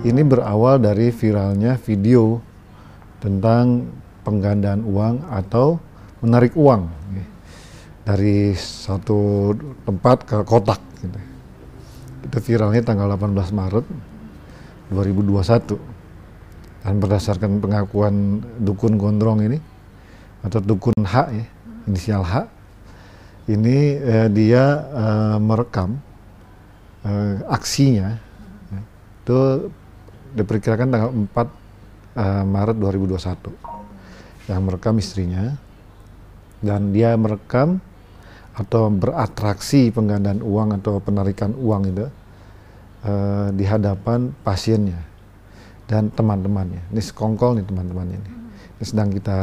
Ini berawal dari viralnya video tentang penggandaan uang atau menarik uang dari satu tempat ke kotak gitu. Itu viralnya tanggal 18 Maret 2021. Dan berdasarkan pengakuan dukun gondrong ini atau dukun H ya, inisial H, ini dia merekam aksinya itu diperkirakan tanggal 4 Maret 2021 yang merekam istrinya, dan dia merekam atau beratraksi penggandaan uang atau penarikan uang itu di hadapan pasiennya dan teman-temannya. Ini sekongkol nih teman-temannya ini. Ini sedang kita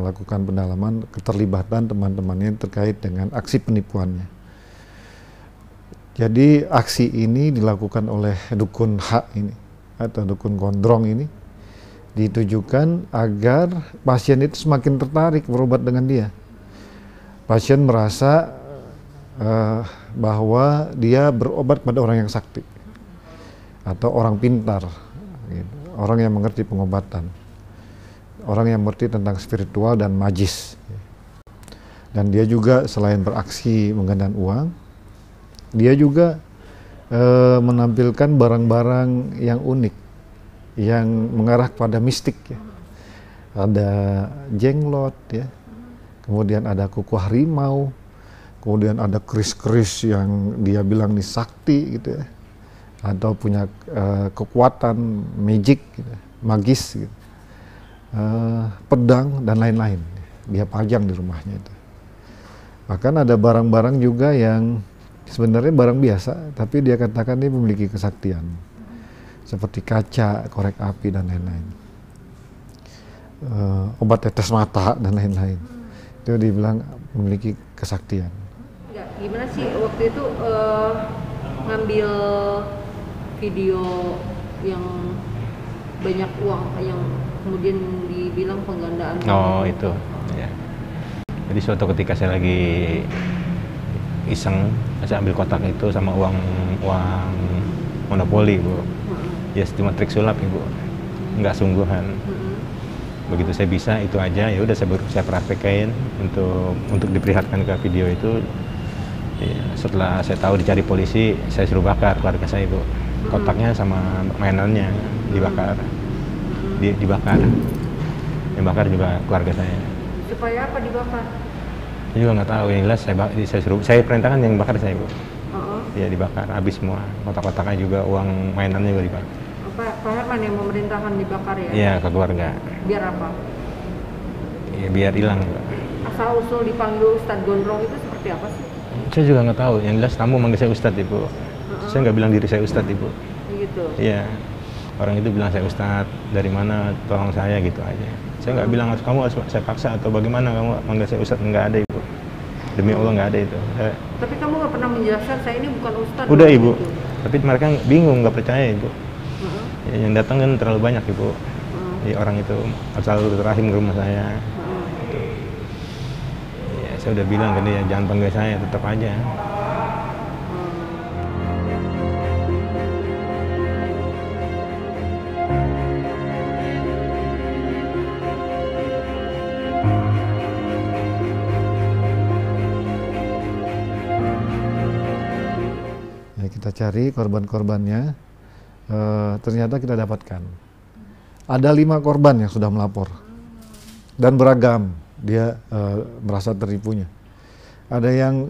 lakukan pendalaman keterlibatan teman-temannya terkait dengan aksi penipuannya. Jadi aksi ini dilakukan oleh dukun H ini atau dukun gondrong ini ditujukan agar pasien itu semakin tertarik berobat dengan dia. Pasien merasa bahwa dia berobat pada orang yang sakti atau orang pintar, gitu. Orang yang mengerti pengobatan, orang yang mengerti tentang spiritual dan magis. Dan dia juga selain beraksi penggandaan uang, dia juga menampilkan barang-barang yang unik yang mengarah kepada mistik ya. Ada jenglot ya, kemudian ada kuku harimau, kemudian ada keris-keris yang dia bilang nih sakti gitu ya, atau punya kekuatan magic gitu, magis gitu. Pedang dan lain-lain dia pajang di rumahnya itu. Bahkan ada barang-barang juga yang sebenarnya barang biasa tapi dia katakan dia memiliki kesaktian seperti kaca, korek api dan lain-lain, obat tetes mata dan lain-lain. Itu dibilang memiliki kesaktian. Ya, gimana sih waktu itu ngambil video yang banyak uang yang kemudian dibilang penggandaan uang? Itu ya. Jadi suatu ketika saya lagi iseng, saya ambil kotak itu sama uang monopoli, Bu. Ya cuma trik sulap, Ibu, nggak sungguhan. Begitu saya bisa itu aja, ya udah saya praktekin untuk diperlihatkan ke video itu. Ya, setelah saya tahu dicari polisi, saya suruh bakar keluarga saya, Bu. Kotaknya sama mainannya dibakar, dibakar. Yang bakar juga keluarga saya. Supaya apa dibakar? Saya juga nggak tahu, yang jelas saya perintahkan yang bakar saya, Bu. Ya dibakar, habis semua. Kotak-kotaknya juga, uang mainannya juga dibakar. Pak Herman yang memerintahkan dibakar ya? Iya, ke keluarga. Biar apa? Ya biar hilang. Asal-usul dipanggil Ustadz Gondrong itu seperti apa sih? Saya juga nggak tahu, yang jelas tamu manggil saya Ustadz, Ibu. Saya nggak bilang diri saya Ustadz, Ibu. Gitu? Iya. Orang itu bilang saya Ustadz, dari mana, tolong saya, gitu aja. Saya nggak bilang kamu harus saya paksa atau bagaimana kamu manggil saya Ustadz, nggak ada, Ibu. Demi Allah nggak ada itu. Tapi kamu nggak pernah menjelaskan saya ini bukan Ustadz. Udah, Ibu. Gitu. Tapi mereka bingung, nggak percaya, Ibu. Ya, yang datang kan terlalu banyak, Ibu. Ya, orang itu selalu rahim ke rumah saya. Ya, saya udah bilang ke dia, jangan panggil saya, tetap aja. Kita cari korban-korbannya, ternyata kita dapatkan. Ada 5 korban yang sudah melapor. Dan beragam, dia merasa tertipunya. Ada yang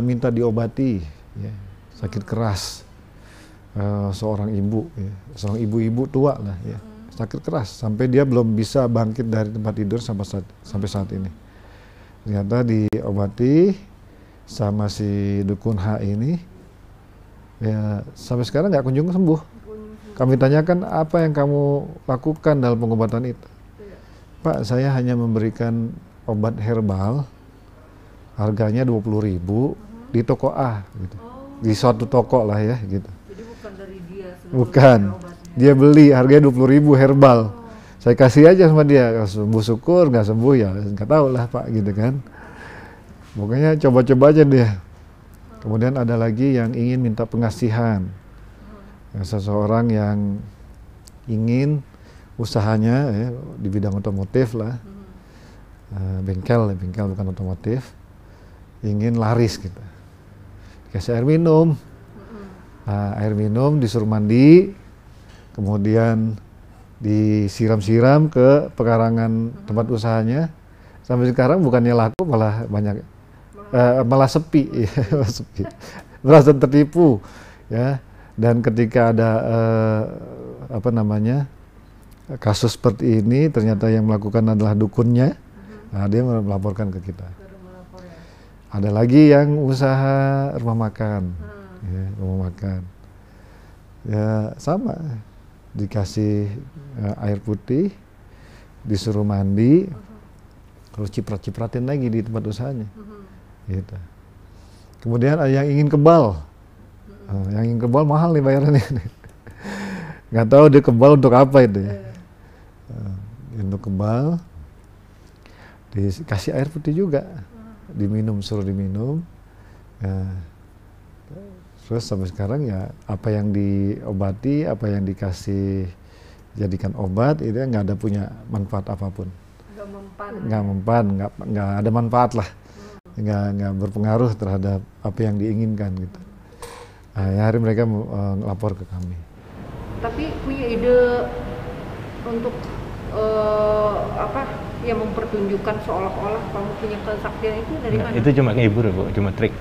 minta diobati, ya, sakit keras. Seorang ibu, ya, seorang ibu-ibu tua lah, ya, sakit keras. Sampai dia belum bisa bangkit dari tempat tidur sampai saat ini. Ternyata diobati sama si dukun H ini. Ya, sampai sekarang nggak kunjung sembuh. Kami tanyakan apa yang kamu lakukan dalam pengobatan itu. Pak, saya hanya memberikan obat herbal, harganya 20.000 di toko A, gitu. Di suatu toko lah ya, gitu. Jadi bukan dari dia? Bukan, dia beli harganya 20.000 herbal. Saya kasih aja sama dia, sembuh syukur, nggak sembuh ya nggak tahu lah Pak, gitu kan. Pokoknya coba-coba aja dia. Kemudian ada lagi yang ingin minta pengasihan, seseorang yang ingin usahanya ya, di bidang otomotif lah, bengkel bukan otomotif, ingin laris gitu. Dikasih air minum, nah, air minum disuruh mandi, kemudian disiram-siram ke pekarangan tempat usahanya. Sampai sekarang bukannya laku, malah banyak, malah sepi, ya, sepi, merasa tertipu, ya. Dan ketika ada kasus seperti ini, ternyata yang melakukan adalah dukunnya, nah, dia melaporkan ke kita. Ada lagi yang usaha rumah makan, ya, rumah makan, ya sama, dikasih air putih, disuruh mandi, terus ciprat-cipratin lagi di tempat usahanya, gitu. Kemudian ada yang ingin kebal, yang ingin kebal mahal nih bayarannya, nggak tahu dia kebal untuk apa itu ya. Untuk kebal, dikasih air putih juga, diminum, suruh diminum. Terus sampai sekarang ya apa yang diobati, apa yang dikasih jadikan obat itu nggak ada punya manfaat apapun. Nggak ada manfaat lah, nggak berpengaruh terhadap apa yang diinginkan gitu. Nah, ya hari mereka lapor ke kami. Tapi punya ide untuk yang mempertunjukkan seolah-olah kamu punya kesaktian itu dari mana? Itu cuma ngehibur Bu, cuma trik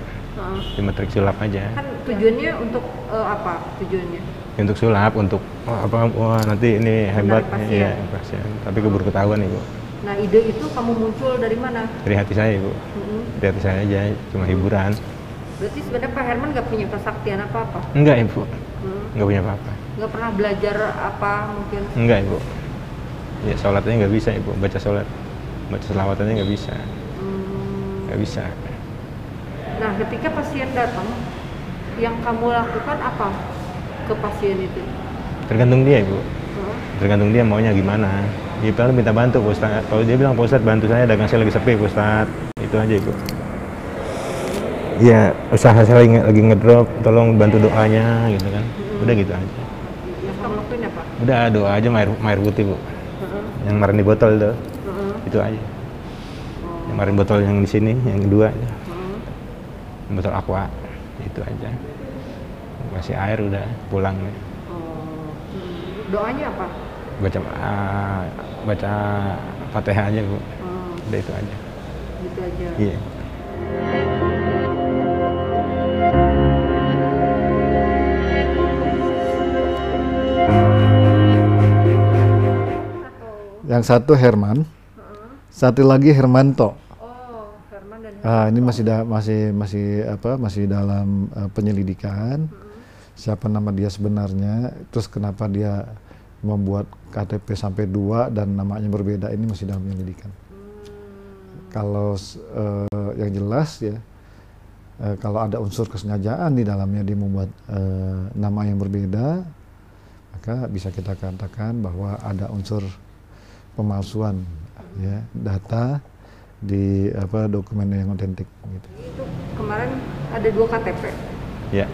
sulap aja. Kan tujuannya untuk apa tujuannya? Untuk sulap, untuk wah nanti ini hebat ya pasien. Tapi keburu ketahuan nih Bu. Nah ide itu kamu muncul dari mana? Dari hati saya Bu, dari hati saya aja, cuma hiburan. Berarti sebenarnya Pak Herman nggak punya kesaktian apa-apa? Enggak Ibu, nggak punya apa-apa. Nggak pernah belajar apa mungkin? Enggak Ibu. Ya sholatnya nggak bisa Ibu, baca sholat, baca selawatannya nggak bisa, nggak bisa. Nah ketika pasien datang, yang kamu lakukan apa ke pasien itu? Tergantung dia Ibu, tergantung dia maunya gimana. Dia paling minta bantu Pak Ustadz, kalau dia bilang Pak Ustadz bantu saya, dagang saya lagi sepi Pak Ustadz, itu aja Ibu. Iya, usaha saya lagi ngedrop, tolong bantu doanya gitu kan, udah gitu aja. Yang kamu lakuin apa? Udah doa aja, air putih Bu. Yang kemarin di botol tuh, itu aja. Yang kemarin botol yang di sini, yang kedua aja. Botol aqua, itu aja. Kasih air udah pulang. Doanya apa? Baca Fatihah aja Bu. Udah itu aja. Gitu aja. Iya. Yang satu Herman, satu lagi Hermanto. Oh, Herman dan Hermanto. Ini masih dalam penyelidikan. Siapa nama dia sebenarnya, terus kenapa dia membuat KTP sampai 2 dan namanya berbeda, ini masih dalam penyelidikan. Kalau yang jelas ya, kalau ada unsur kesengajaan di dalamnya dia membuat nama yang berbeda, maka bisa kita katakan bahwa ada unsur pemalsuan ya data di dokumen yang otentik gitu. Itu kemarin ada 2 KTP. Ya.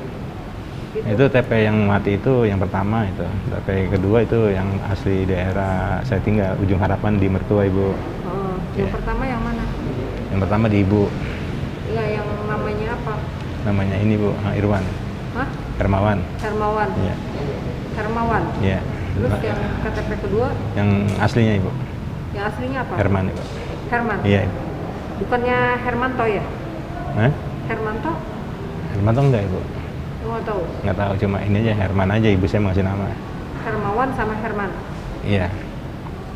Itu TP yang mati itu yang pertama itu. TP kedua itu yang asli daerah saya tinggal Ujung Harapan di Mertua Ibu. Oh, yang pertama yang mana? Yang pertama di Ibu. Iya, yang namanya apa? Namanya ini Bu, Irwan. Hah? Hermawan. Hermawan. Iya. Hermawan. Iya. Terus yang KTP kedua? Yang aslinya Ibu. Yang aslinya apa? Herman Ibu. Herman. Iya Ibu. Bukannya Hermanto ya? Hah? Hermanto? Hermanto enggak Ibu. Nggak tahu. Nggak tahu, cuma ini aja Herman aja, ibu saya ngasih nama. Hermawan sama Herman. Iya.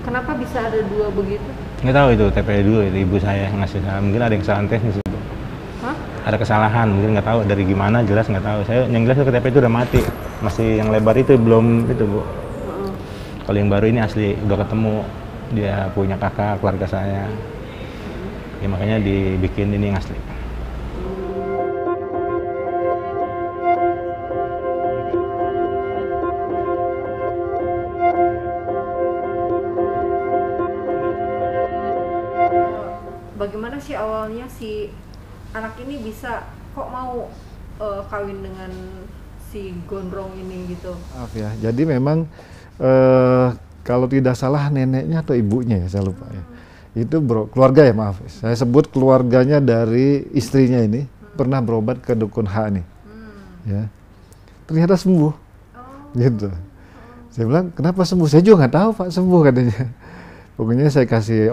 Kenapa bisa ada 2 begitu? Nggak tahu itu TP dulu itu ibu saya ngasih nama. Mungkin ada yang kesalahan teknis Ibu. Hah? Ada kesalahan, mungkin nggak tahu dari gimana, jelas nggak tahu. Saya yang jelas KTP itu udah mati, masih yang lebar itu belum itu Bu. Kalau yang baru ini asli udah ketemu, dia punya kakak keluarga saya. Ya makanya dibikin ini yang asli. Bagaimana sih awalnya si anak ini bisa kok mau kawin dengan si gondrong ini gitu? Maaf ya, jadi memang kalau tidak salah neneknya atau ibunya ya, saya lupa ya. Itu keluarga ya, maaf. Saya sebut keluarganya dari istrinya ini pernah berobat ke dukun H nih. Ya. Ternyata sembuh. Gitu. Saya bilang, kenapa sembuh? Saya juga nggak tahu Pak, sembuh katanya. Pokoknya saya kasih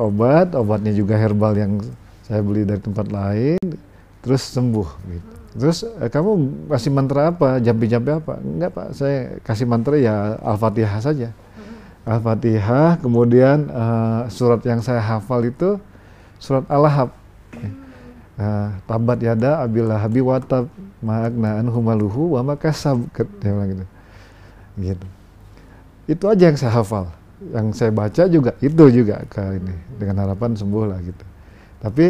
obatnya juga herbal yang saya beli dari tempat lain, terus sembuh gitu. Terus kamu kasih mantra apa? Jampi-jampi apa? Enggak Pak, saya kasih mantra ya Al-Fatihah saja. Al-Fatihah, kemudian surat yang saya hafal itu surat Al-Lahab. Tabat yada abil lahabi watab ma'agna anhu maluhu wa makasab, dia bilang gitu. Gitu. Itu aja yang saya hafal. Yang saya baca juga itu juga ke ini, dengan harapan sembuh lah gitu. Tapi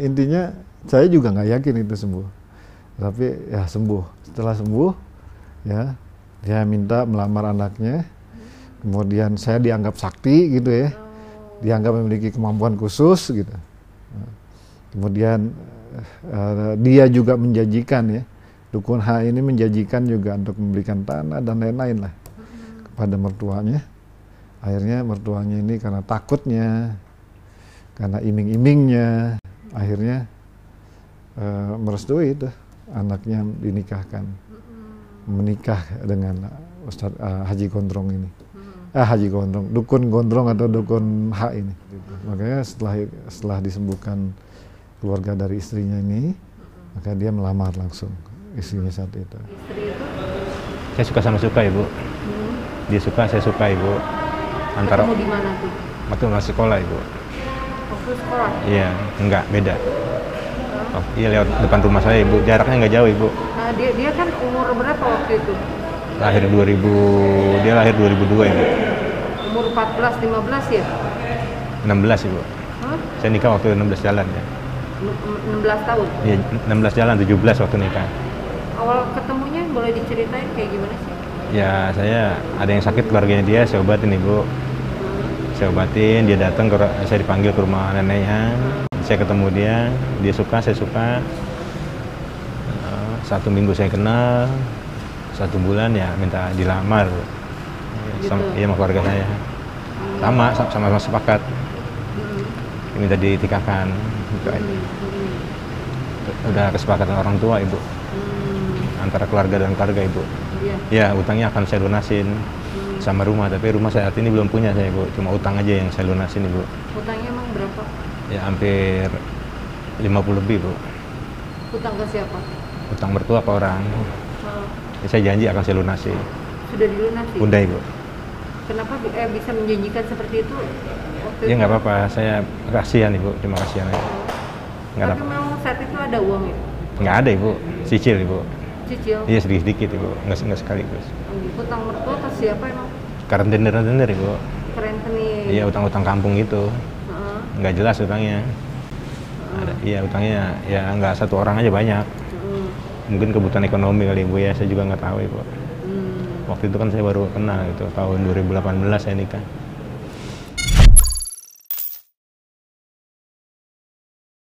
intinya saya juga nggak yakin itu sembuh. Tapi ya sembuh. Setelah sembuh, ya dia minta melamar anaknya. Kemudian saya dianggap sakti gitu ya, dianggap memiliki kemampuan khusus gitu. Kemudian dia juga menjanjikan ya, dukun H ini menjanjikan juga untuk memberikan tanah dan lain-lain lah kepada mertuanya. Akhirnya mertuanya ini karena takutnya, karena iming-imingnya, akhirnya merestui itu anaknya dinikahkan, menikah dengan Ustadz Haji Gondrong ini. Haji Gondrong, dukun Gondrong atau dukun H ini. Makanya setelah disembuhkan keluarga dari istrinya ini, maka dia melamar langsung istrinya saat itu. Saya suka sama suka Ibu. Dia suka, saya suka Ibu. Antara Ketemu di mana tuh? waktu masih sekolah Ibu. Waktu sekolah? Iya, enggak, beda. Oh, iya lewat depan rumah saya Ibu, jaraknya nggak jauh Ibu. Nah, dia kan umur berapa waktu itu? Lahir 2000, dia lahir 2002 Ibu. Umur 14, 15 ya? 16 Ibu. Hah? Saya nikah waktu 16 jalan ya. 16 tahun? Iya, 16 jalan, 17 waktu nikah. Awal ketemunya boleh diceritain kayak gimana sih? Ya, saya ada yang sakit keluarganya dia, saya obatin Ibu. Saya obatin, dia datang, saya dipanggil ke rumah neneknya. Saya ketemu dia suka, saya suka. 1 minggu saya kenal, 1 bulan ya minta dilamar. Gitu. Iya, sama keluarga saya. Sama sepakat. Minta dinikahkan. Gitu aja. Udah kesepakatan orang tua Ibu. Antara keluarga dan keluarga Ibu. Iya. Ya, utangnya akan saya lunasin sama rumah, tapi rumah saat ini belum punya saya Ibu. Cuma utang aja yang saya lunasin Ibu. Utangnya emang berapa? Ya hampir 50 lebih Bu. Utang ke siapa? Utang mertua ke orang. Ya, saya janji akan saya lunasi. Sudah dilunasi? Udah Ibu. Kenapa bisa menjanjikan seperti itu? Waktu Ya nggak apa-apa, saya kasihan Ibu, cuma kasihan aja. Nggak Tapi memang saat itu ada uang ya? Nggak ada Ibu, cicil Ibu. Cicil? Iya sedikit-sedikit Ibu, nggak sekaligus. Utang mertua ke siapa emang? Rentenir Ibu. Rentenir? Iya, utang-utang kampung gitu. Nggak jelas utangnya. Iya, utangnya ya nggak satu orang aja banyak. Mungkin kebutuhan ekonomi kali Ibu ya, saya juga nggak tahu Ibu. Waktu itu kan saya baru kenal gitu, tahun 2018 saya nikah.